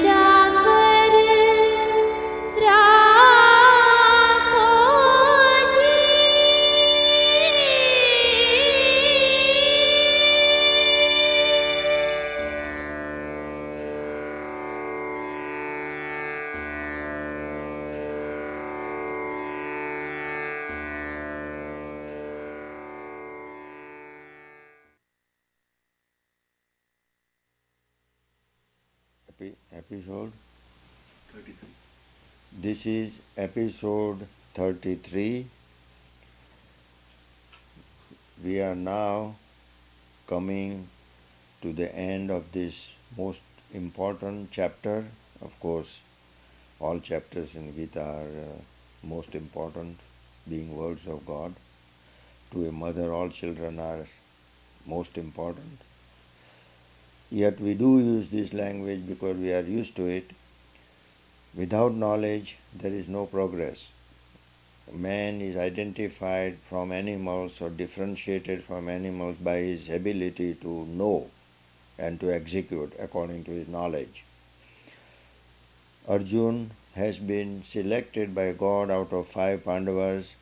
जाकर राखो जी। Episode 33. This is episode 33. We are now coming to the end of this most important chapter. Of course, all chapters in Gita are most important, being words of God. To a mother, all children are most important. Yet we do use this language because we are used to it. Without knowledge, there is no progress. Man is identified from animals or differentiated from animals by his ability to know and to execute according to his knowledge. Arjun has been selected by God out of 5 Pandavas.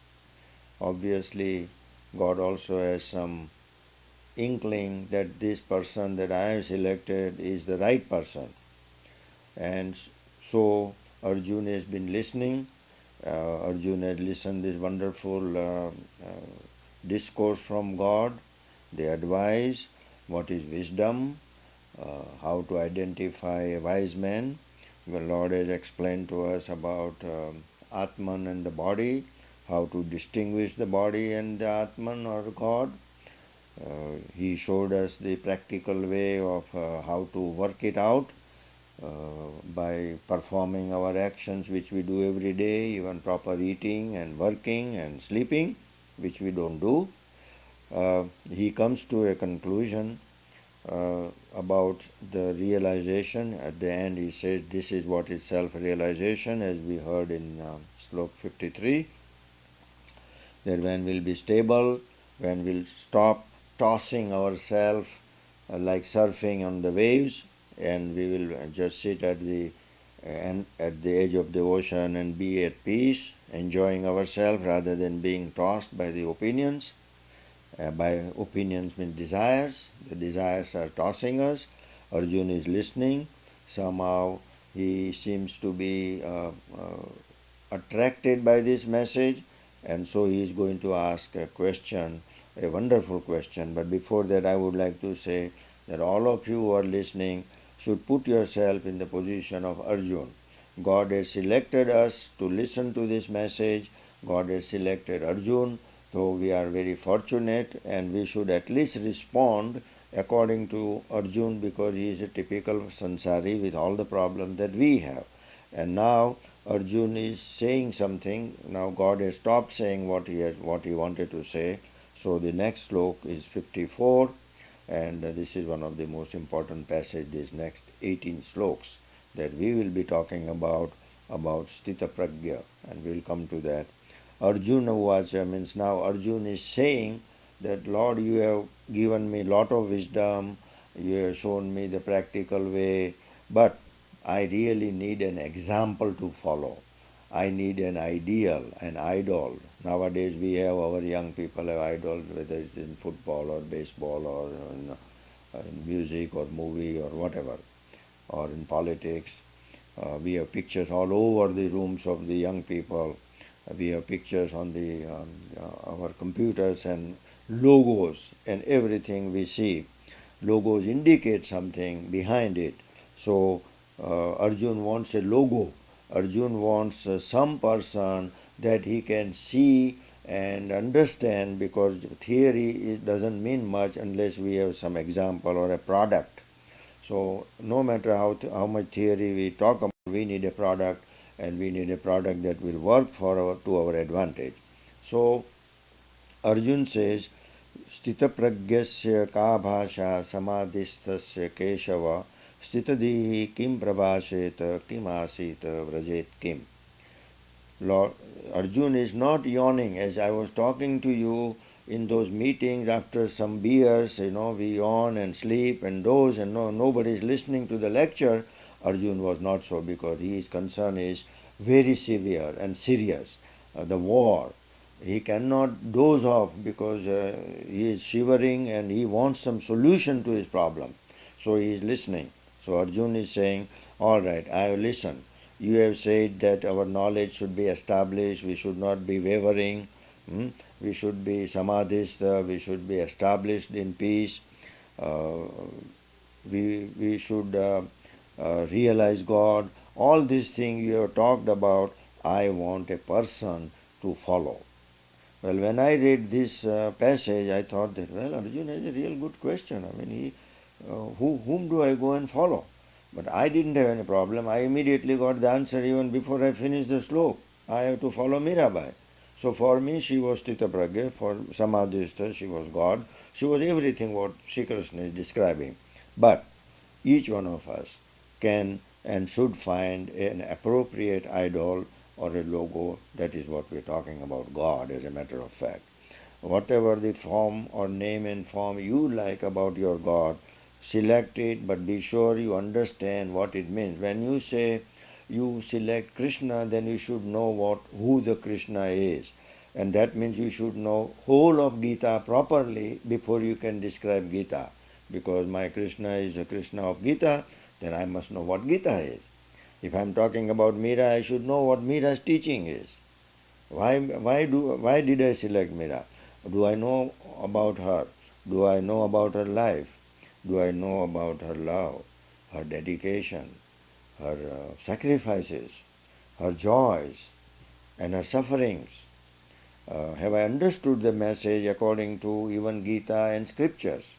Obviously, God also has some inkling that this person that I have selected is the right person. And so Arjun has been listening. Arjun has listened this wonderful discourse from God, the advice, what is wisdom, how to identify a wise man. The Lord has explained to us about Atman and the body, how to distinguish the body and the Atman or God. He showed us the practical way of how to work it out by performing our actions which we do every day, even proper eating and working and sleeping, which we don't do. He comes to a conclusion about the realization. At the end he says this is what is self-realization, as we heard in Slok 53, that when we'll be stable, when we'll stop tossing ourselves like surfing on the waves, and we will just sit at the edge of the ocean and be at peace, enjoying ourselves rather than being tossed by the opinions. By opinions means desires. The desires are tossing us. Arjuna is listening. Somehow he seems to be attracted by this message, and so he is going to ask a question, a wonderful question. But before that, I would like to say that all of you who are listening should put yourself in the position of Arjuna. God has selected us to listen to this message. God has selected Arjuna. So we are very fortunate, and we should at least respond according to Arjuna, because he is a typical sansari with all the problems that we have. And now Arjuna is saying something. Now God has stopped saying what he wanted to say. So the next slok is 54, and this is one of the most important passages, these next 18 sloks that we will be talking about Sthita Pragya, and we will come to that. Arjuna Vacha means now Arjuna is saying that Lord, you have given me lot of wisdom, you have shown me the practical way, but I really need an example to follow. I need an ideal, an idol. Nowadays we have, our young people have idols, whether it's in football or baseball or in music or movie or whatever, or in politics. We have pictures all over the rooms of the young people. We have pictures on the our computers and logos and everything we see. Logos indicate something behind it. So Arjun wants a logo. Arjun wants some person that he can see and understand, because theory doesn't mean much unless we have some example or a product. So no matter how much theory we talk about, we need a product, and we need a product that will work to our advantage. So Arjun says, Sthita pragyasya ka bhasha samadhistasya keshava sthitadihi kim prabhasheta kim asita vrajet kim. Lord Arjun is not yawning. As I was talking to you in those meetings, after some beers, we yawn and sleep and doze, and nobody is listening to the lecture. Arjun was not so, because his concern is very severe and serious. The war. He cannot doze off because he is shivering and he wants some solution to his problem. So he is listening. So Arjun is saying, all right, I have listened. You have said that our knowledge should be established, we should not be wavering, we should be samadhista, we should be established in peace, uh, we should realize God. All these things you have talked about, I want a person to follow. Well, when I read this passage, I thought that, well, Arjuna has a real good question. I mean, whom do I go and follow? But I didn't have any problem. I immediately got the answer even before I finished the slok. I have to follow Mirabai. So for me, she was Tita Pragya. For Samadhista, she was God. She was everything what Sri Krishna is describing. But each one of us can and should find an appropriate idol or a logo. That is what we're talking about, God, as a matter of fact. Whatever the form or name and form you like about your God, select it, but be sure you understand what it means. When you say you select Krishna, then you should know who the Krishna is. And that means you should know whole of Gita properly before you can describe Gita. Because my Krishna is a Krishna of Gita, then I must know what Gita is. If I'm talking about Meera, I should know what Meera's teaching is. Why did I select Meera? Do I know about her? Do I know about her life? Do I know about her love, her dedication, her sacrifices, her joys, and her sufferings? Have I understood the message according to even Gita and scriptures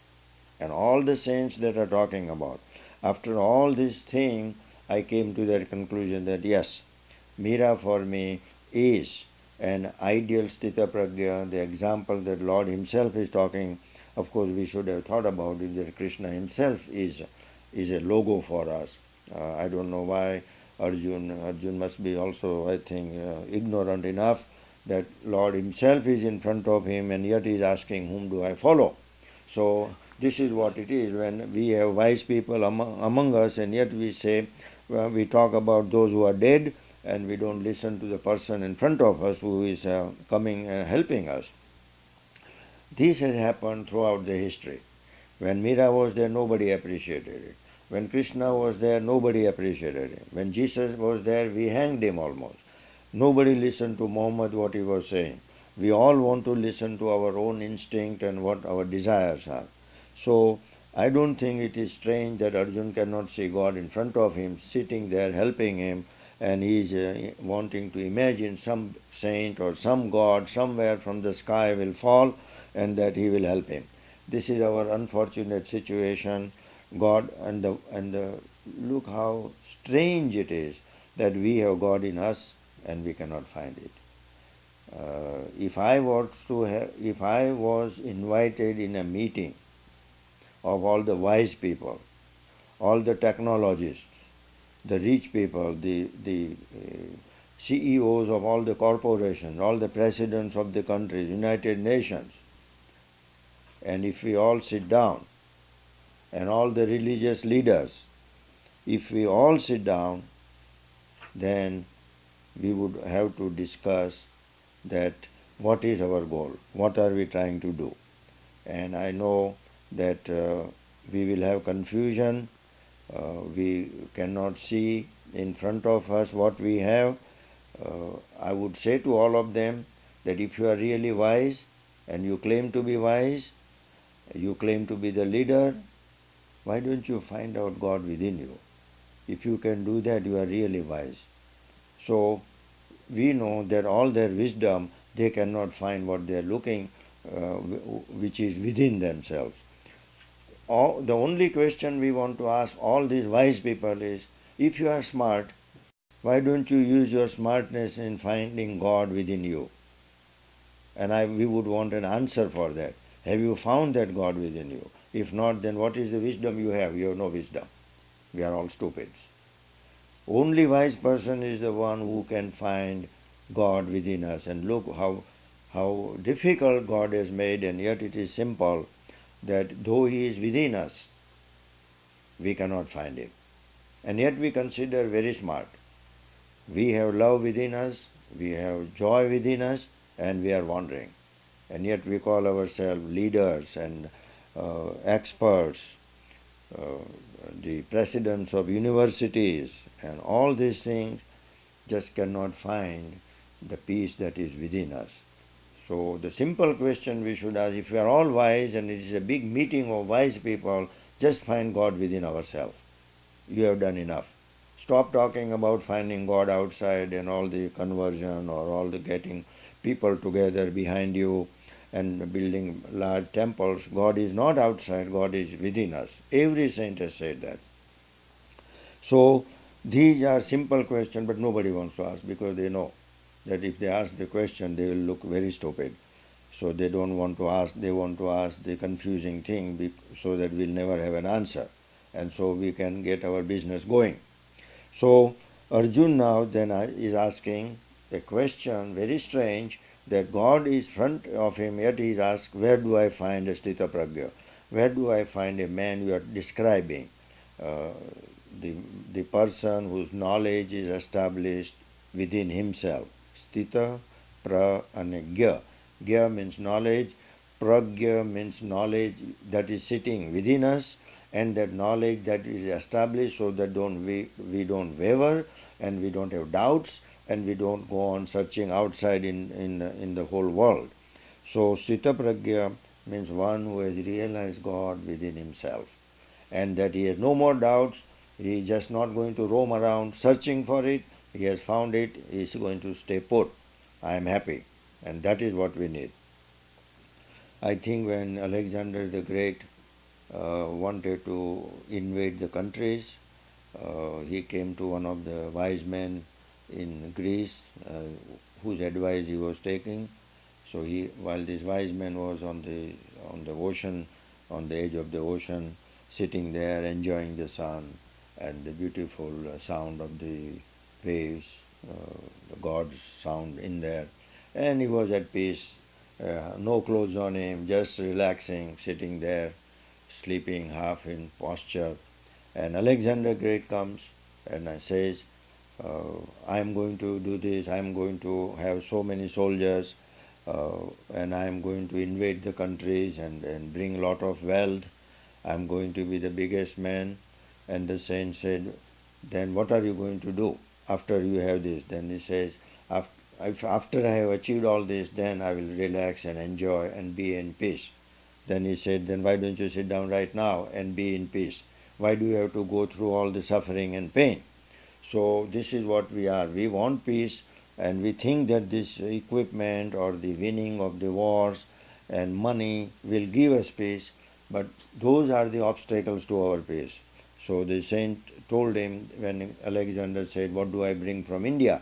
and all the saints that are talking about? After all this thing, I came to that conclusion that yes, Meera for me is an ideal Sthita Pragya, the example that Lord Himself is talking. Of course, we should have thought about it that Krishna Himself is a logo for us. I don't know why Arjun must be also, I think, ignorant enough that Lord Himself is in front of him and yet He is asking, whom do I follow? So this is what it is when we have wise people among us and yet we say, well, we talk about those who are dead and we don't listen to the person in front of us who is coming and helping us. This has happened throughout the history. When Meera was there, nobody appreciated it. When Krishna was there, nobody appreciated him. When Jesus was there, we hanged him almost. Nobody listened to Muhammad what he was saying. We all want to listen to our own instinct and what our desires are. So I don't think it is strange that Arjun cannot see God in front of him, sitting there helping him, and he is wanting to imagine some saint or some God somewhere from the sky will fall and that he will help him. This is our unfortunate situation. God and look how strange it is that we have God in us and we cannot find it. If I was invited in a meeting of all the wise people, all the technologists, the rich people, the CEOs of all the corporations, all the presidents of the countries, United Nations, and if we all sit down, and all the religious leaders, if we all sit down, then we would have to discuss that what is our goal, what are we trying to do. And I know that we will have confusion, we cannot see in front of us what we have. I would say to all of them that if you are really wise and you claim to be wise, you claim to be the leader, why don't you find out God within you? If you can do that, you are really wise. So we know that all their wisdom, they cannot find what they are looking, which is within themselves. The only question we want to ask all these wise people is, if you are smart, why don't you use your smartness in finding God within you? And we would want an answer for that. Have you found that God within you? If not, then what is the wisdom you have? You have no wisdom. We are all stupids. Only wise person is the one who can find God within us. And look how difficult God has made, and yet it is simple that though He is within us, we cannot find Him. and yet we consider very smart. We have love within us, we have joy within us, and we are wandering. And yet we call ourselves leaders and experts, uh, the presidents of universities, and all these things just cannot find the peace that is within us. So the simple question we should ask, if we are all wise and it is a big meeting of wise people, just find God within ourselves. You have done enough. Stop talking about finding God outside and all the conversion or all the getting people together behind you and building large temples. God is not outside, God is within us. Every saint has said that. So these are simple questions, but nobody wants to ask because they know that if they ask the question, they will look very stupid. So they don't want to ask, they want to ask the confusing thing so that we'll never have an answer. And so we can get our business going. So Arjun now then is asking a question very strange, that God is front of him, yet he is asked, where do I find a Sthita Pragya? Where do I find a man you are describing? Uh, the, the person whose knowledge is established within himself. Sthita, pra, and gya. Gya means knowledge, pragya means knowledge that is sitting within us, and that knowledge that is established so that we don't waver and we don't have doubts and we don't go on searching outside in the whole world. So Sthita Pragya means one who has realized God within himself and that he has no more doubts. He is just not going to roam around searching for it. He has found it. He is going to stay put. I am happy. And that is what we need. I think when Alexander the Great wanted to invade the countries, he came to one of the wise men in Greece whose advice he was taking. So while this wise man was on the ocean, on the edge of the ocean, sitting there enjoying the sun and the beautiful sound of the waves, the God's sound in there, and he was at peace, no clothes on him, just relaxing, sitting there, sleeping half in posture. And Alexander Great comes and says, I am going to do this, I am going to have so many soldiers, uh, and I am going to invade the countries and bring a lot of wealth. I am going to be the biggest man. And the saint said, then what are you going to do after you have this? Then he says, after I have achieved all this, then I will relax and enjoy and be in peace. Then he said, then why don't you sit down right now and be in peace? Why do you have to go through all the suffering and pain? So this is what we are. We want peace and we think that this equipment or the winning of the wars and money will give us peace, but those are the obstacles to our peace. So the saint told him when Alexander said, what do I bring from India?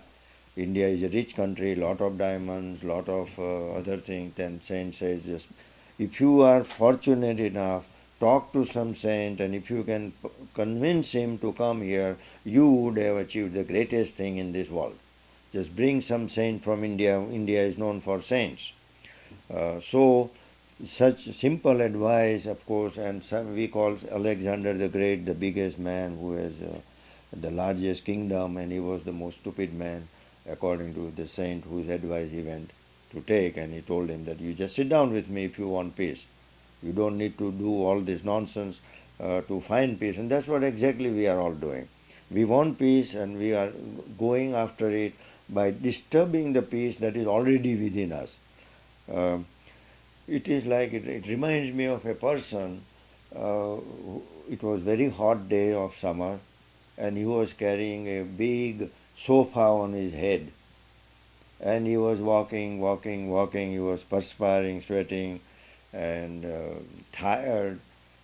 India is a rich country, lot of diamonds, lot of other things. Then saint says, just if you are fortunate enough, talk to some saint, and if you can convince him to come here, you would have achieved the greatest thing in this world. Just bring some saint from India. India is known for saints. So such simple advice, of course, and some we call Alexander the Great the biggest man who has the largest kingdom, and he was the most stupid man according to the saint whose advice he went to take, and he told him that you just sit down with me if you want peace. You don't need to do all this nonsense to find peace, and that's what exactly we are all doing. We want peace, and we are going after it by disturbing the peace that is already within us. Uh, it is like it reminds me of a person. It was very hot day of summer, and he was carrying a big sofa on his head, and he was walking, walking, walking. He was perspiring, sweating, and tired.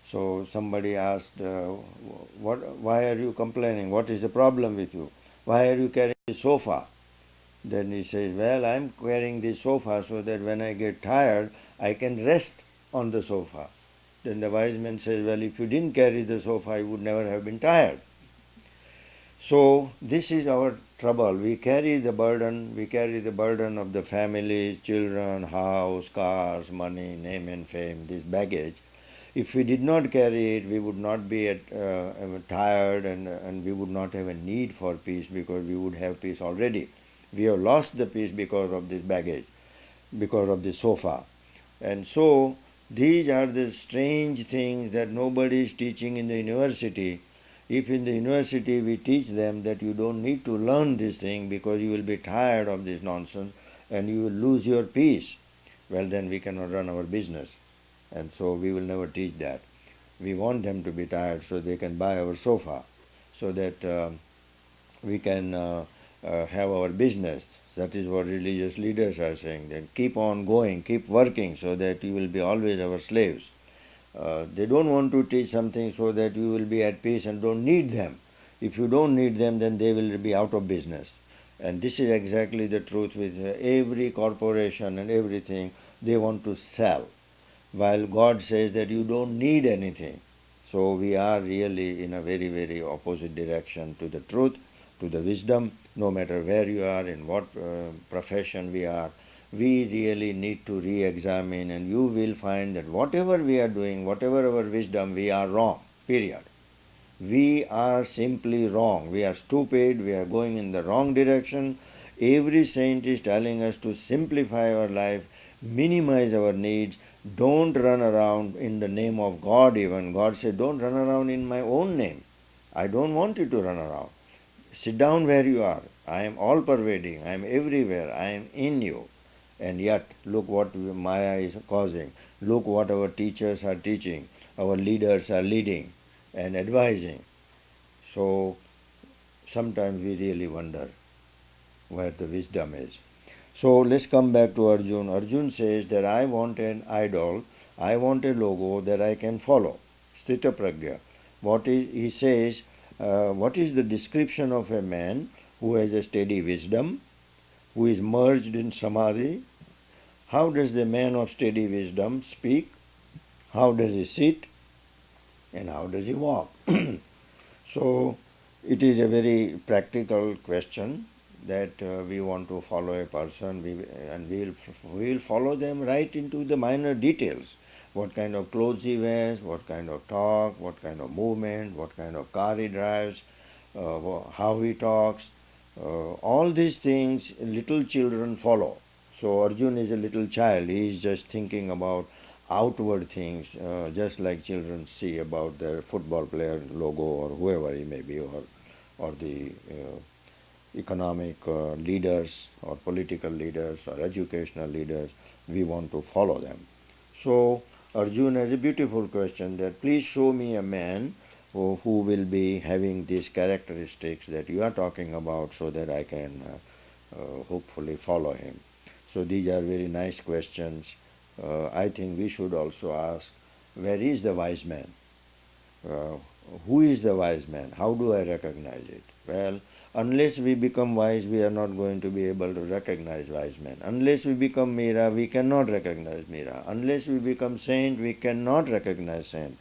So somebody asked, why are you complaining? What is the problem with you? Why are you carrying the sofa? Then he says, well, I'm carrying this sofa so that when I get tired, I can rest on the sofa. Then the wise man says, well, if you didn't carry the sofa, you would never have been tired. So this is our trouble. We carry the burden of the families, children, house, cars, money, name and fame, this baggage. If we did not carry it, we would not be tired, and we would not have a need for peace, because we would have peace already. We have lost the peace because of this baggage, because of the sofa. And so these are the strange things that nobody is teaching in the university. If in the university we teach them that you don't need to learn this thing because you will be tired of this nonsense and you will lose your peace, well, then we cannot run our business. And so we will never teach that. We want them to be tired so they can buy our sofa, so that we can have our business. That is what religious leaders are saying, that keep on going, keep working, so that you will be always our slaves. They don't want to teach something so that you will be at peace and don't need them. If you don't need them, then they will be out of business. And this is exactly the truth with every corporation and everything. They want to sell, while God says that you don't need anything. So we are really in a very, very opposite direction to the truth, to the wisdom. No matter where you are, in what profession we are, we really need to re-examine, and you will find that whatever we are doing, whatever our wisdom, we are wrong, period. We are simply wrong. We are stupid. We are going in the wrong direction. Every saint is telling us to simplify our life, minimize our needs, don't run around in the name of God even. God said, don't run around in my own name. I don't want you to run around. Sit down where you are. I am all pervading. I am everywhere. I am in you. And yet, look what Maya is causing. Look what our teachers are teaching. Our leaders are leading and advising. So sometimes we really wonder where the wisdom is. So let's come back to Arjun. Arjun says that I want an idol, I want a logo that I can follow. Sthita Pragya. He says, what is the description of a man who has a steady wisdom, who is merged in samadhi? How does the man of steady wisdom speak? How does he sit? And how does he walk? So it is a very practical question that we want to follow a person, and we'll follow them right into the minor details. What kind of clothes he wears, what kind of talk, what kind of movement, what kind of car he drives, how he talks. All these things little children follow. So Arjun is a little child. He is just thinking about outward things, just like children see about their football player logo or whoever he may be, or the economic leaders or political leaders or educational leaders. We want to follow them. So Arjun has a beautiful question, that please show me a man who will be having these characteristics that you are talking about, so that I can hopefully follow him. So these are very nice questions. I think we should also ask, where is the wise man? Uh, who is the wise man? How do I recognize it? Well, unless we become wise, we are not going to be able to recognize wise men. Unless we become Mira, we cannot recognize Mira. Unless we become saint, we cannot recognize saint.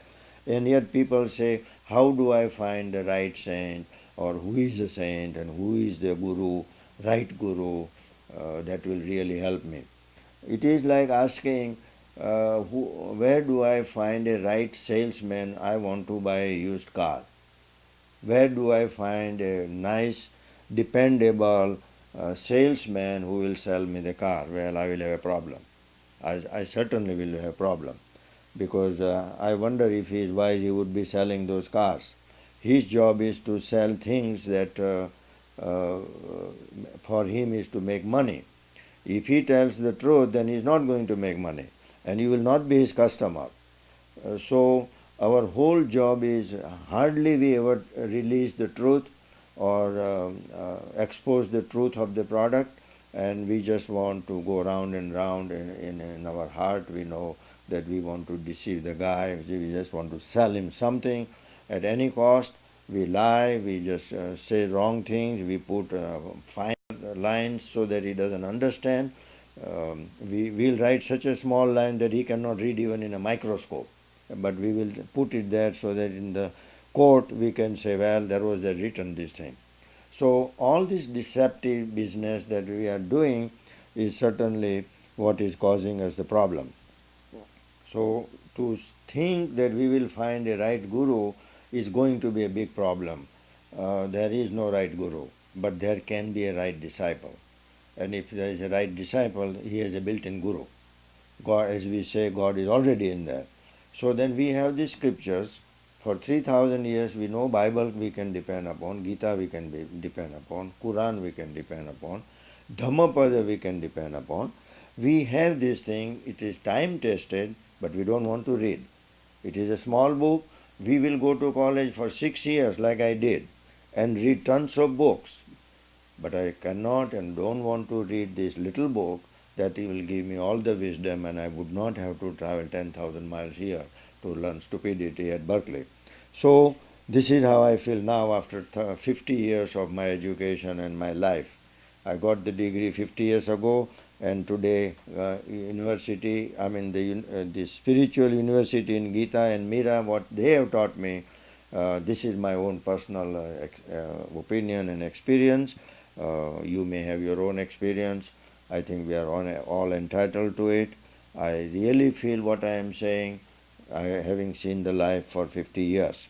And yet people say, how do I find the right saint, or who is a saint, and who is the guru, right guru, that will really help me? It is like asking, where do I find a right salesman? I want to buy a used car. Where do I find a nice, dependable salesman who will sell me the car? Well, I will have a problem. I certainly will have a problem, because I wonder if he is wise, he would be selling those cars. His job is to sell things that uh, for him is to make money. If he tells the truth, then he is not going to make money, and you will not be his customer. So our whole job is, hardly we ever release the truth or expose the truth of the product, and we just want to go round and round in our heart. We know that we want to deceive the guy. We just want to sell him something at any cost. We lie. We just say wrong things. We put fine lines so that he doesn't understand. We'll write such a small line that he cannot read even in a microscope, but we will put it there so that in the court we can say, well, there was a written this thing. So all this deceptive business that we are doing is certainly what is causing us the problem. So to think that we will find a right guru is going to be a big problem. There is no right guru, but there can be a right disciple. And if there is a right disciple, he has a built-in guru. God, as we say, God is already in there. So then we have these scriptures. For 3,000 years we know Bible we can depend upon, Gita we can depend upon, Quran we can depend upon, Dhammapada we can depend upon. We have this thing, it is time tested, but we don't want to read. It is a small book. We will go to college for 6 years like I did and read tons of books. But I cannot and don't want to read this little book that he will give me all the wisdom and I would not have to travel 10,000 miles here to learn stupidity at Berkeley. So this is how I feel now after 50 years of my education and my life. I got the degree 50 years ago, and today university, I mean the spiritual university in Gita and Mira, what they have taught me, this is my own personal opinion and experience. You may have your own experience. I think we are all entitled to it. I really feel what I am saying, having seen the life for 50 years.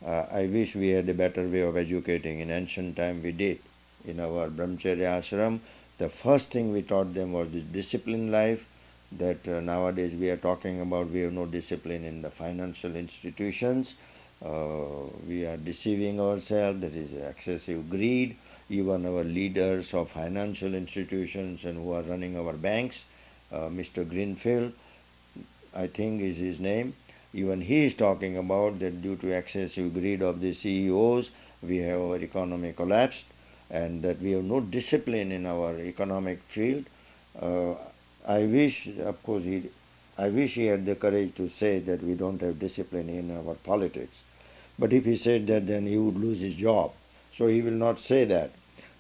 I wish we had a better way of educating. In ancient time we did. In our Brahmacharya ashram, the first thing we taught them was this disciplined life that nowadays we are talking about. We have no discipline in the financial institutions. We are deceiving ourselves. There is excessive greed. Even our leaders of financial institutions and who are running our banks, Mr. Greenfield, I think is his name, even he is talking about that due to excessive greed of the CEOs, we have our economy collapsed and that we have no discipline in our economic field. Uh, I wish, of course, I wish he had the courage to say that we don't have discipline in our politics. But if he said that, then he would lose his job. So he will not say that.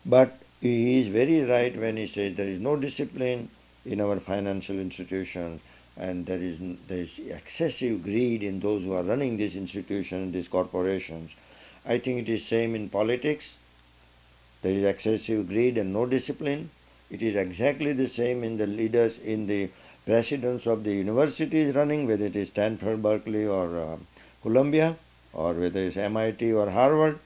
But he is very right when he says there is no discipline in our financial institutions and there is excessive greed in those who are running these institutions, these corporations. I think it is same in politics. There is excessive greed and no discipline. It is exactly the same in the leaders, in the presidents of the universities running, whether it is Stanford, Berkeley, or Columbia, or whether it is MIT or Harvard.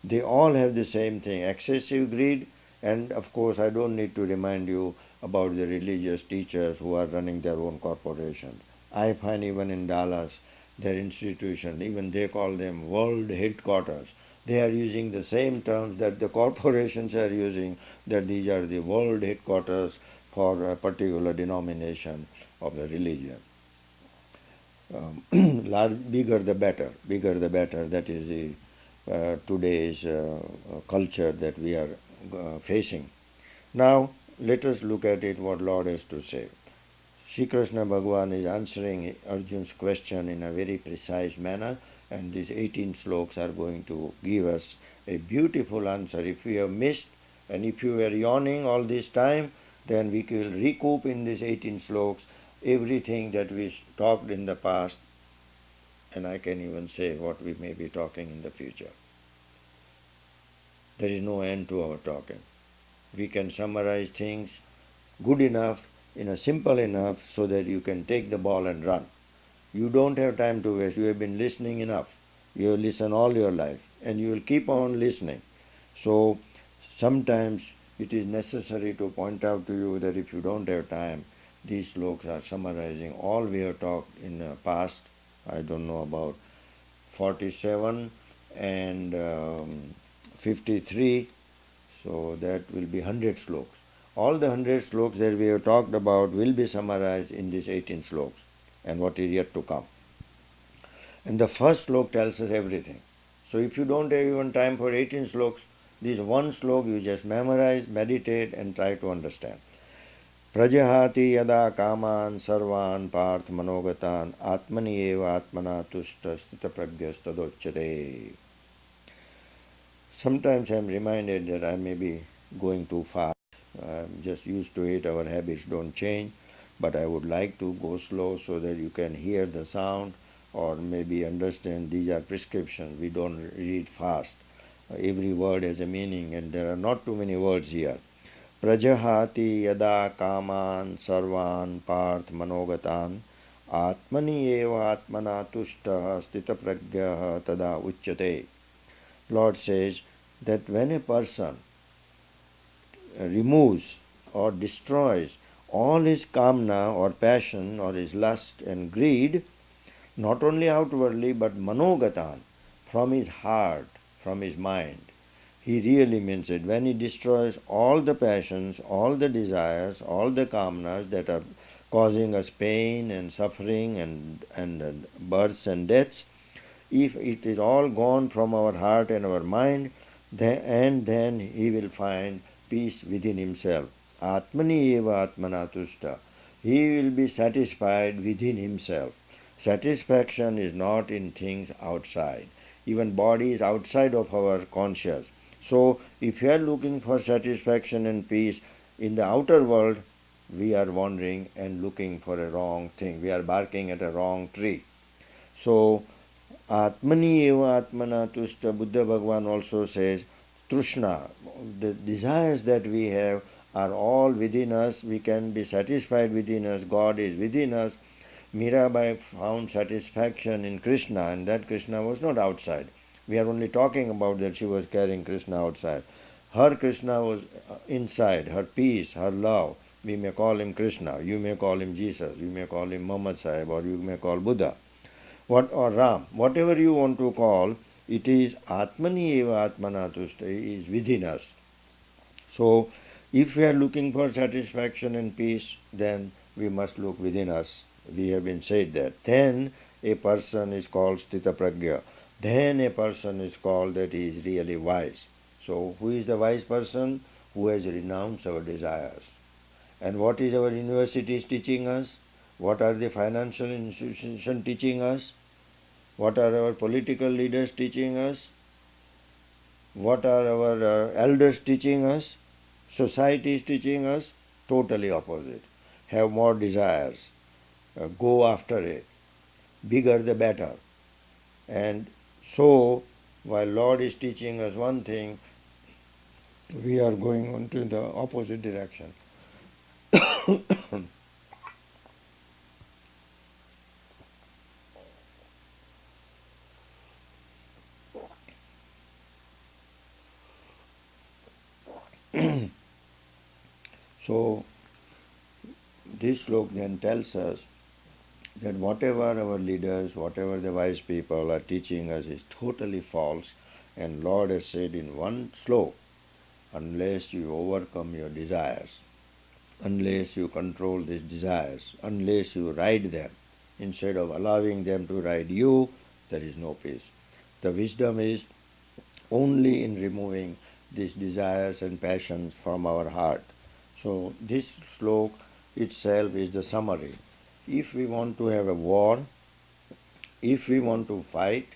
They all have the same thing, excessive greed. And of course, I don't need to remind you about the religious teachers who are running their own corporations. I find even in Dallas, their institution, even they call them world headquarters. They are using the same terms that the corporations are using, that these are the world headquarters for a particular denomination of the religion. Bigger the better, bigger the better. That is the today's culture that we are facing. Now, let us look at it what Lord has to say. Sri Krishna Bhagavan is answering Arjun's question in a very precise manner, and these 18 sloks are going to give us a beautiful answer. If we have missed and if you were yawning all this time, then we will recoup in these 18 sloks everything that we talked in the past, and I can even say what we may be talking in the future. There is no end to our talking. We can summarize things good enough, simple enough, so that you can take the ball and run. You don't have time to waste. You have been listening enough. You have listened all your life, and you will keep on listening. So sometimes it is necessary to point out to you that if you don't have time, these slokas are summarizing all we have talked in the past. I don't know, about 47 and 53. So that will be 100 slokas. All the 100 slokas that we have talked about will be summarized in these 18 slokas and what is yet to come. And the first slok tells us everything. So if you don't have even time for 18 slokas, this one slok you just memorize, meditate and try to understand. Prajahati yada kaman sarvan parth manogatan atmani eva atmana tushta stita pragyastadocchate. Sometimes I am reminded that I may be going too fast. I'm just used to it. Our habits don't change. But I would like to go slow so that you can hear the sound or maybe understand these are prescriptions. We don't read fast. Every word has a meaning and there are not too many words here. Prajahati yada kaman sarvan parth manogatan Atmani eva atmana tushta stita pragya tada uchyate. Lord says that when a person removes or destroys all his kamna or passion or his lust and greed, not only outwardly but manogatan, from his heart, from his mind, he really means it. When he destroys all the passions, all the desires, all the kamnas that are causing us pain and suffering and births and deaths, if it is all gone from our heart and our mind, then he will find peace within himself. Atmani eva atmana tushta. He will be satisfied within himself. Satisfaction is not in things outside. Even body is outside of our conscious. So if you are looking for satisfaction and peace in the outer world, we are wandering and looking for a wrong thing. We are barking at a wrong tree. So Atmani eva atmana tushta, Buddha Bhagavan also says, Trishna, the desires that we have are all within us. We can be satisfied within us. God is within us. Mirabai found satisfaction in Krishna, and that Krishna was not outside. We are only talking about that she was carrying Krishna outside. Her Krishna was inside, her peace, her love. We may call him Krishna, you may call him Jesus, you may call him Muhammad Sahib, or you may call Buddha. What or Ram, whatever you want to call, it is Atmani eva Atmana Tushta, is within us. So, if we are looking for satisfaction and peace, then we must look within us. We have been said that. Then a person is called Sthita Pragya. Then a person is called that he is really wise. So, who is the wise person? Who has renounced our desires. And what is our universities teaching us? What are the financial institutions teaching us? What are our political leaders teaching us? What are our elders teaching us? Society is teaching us totally opposite. Have more desires, go after it, bigger the better. And so, while Lord is teaching us one thing, we are going on to the opposite direction. So, this slok then tells us that whatever our leaders, whatever the wise people are teaching us is totally false. And Lord has said in one slok, unless you overcome your desires, unless you control these desires, unless you ride them, instead of allowing them to ride you, there is no peace. The wisdom is only in removing these desires and passions from our heart. So this slok itself is the summary. If we want to have a war, if we want to fight,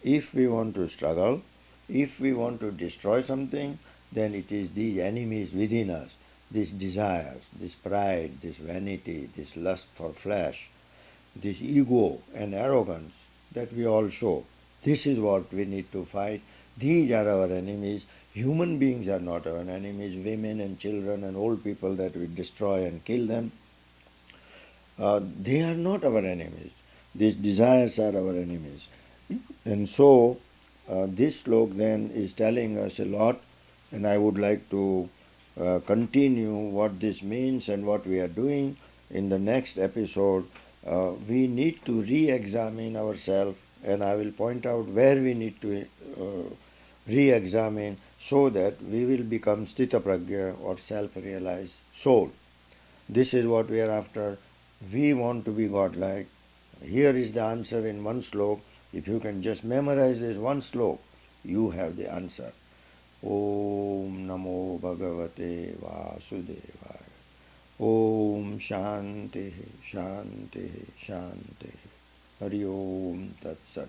if we want to struggle, if we want to destroy something, then it is these enemies within us, these desires, this pride, this vanity, this lust for flesh, this ego and arrogance that we all show. This is what we need to fight. These are our enemies. Human beings are not our enemies. Women and children and old people that we destroy and kill them, they are not our enemies. These desires are our enemies. And so, this slok then is telling us a lot, and I would like to continue what this means and what we are doing in the next episode. We need to re-examine ourselves, and I will point out where we need to re-examine so that we will become Sthita Pragya or self-realized soul. This is what we are after. We want to be godlike. Here is the answer in one slok. If you can just memorize this one slok, you have the answer. Om Namo Bhagavate Vasudevaya. Om Shanti Shanti Shanti. Hari Om Tat Sat.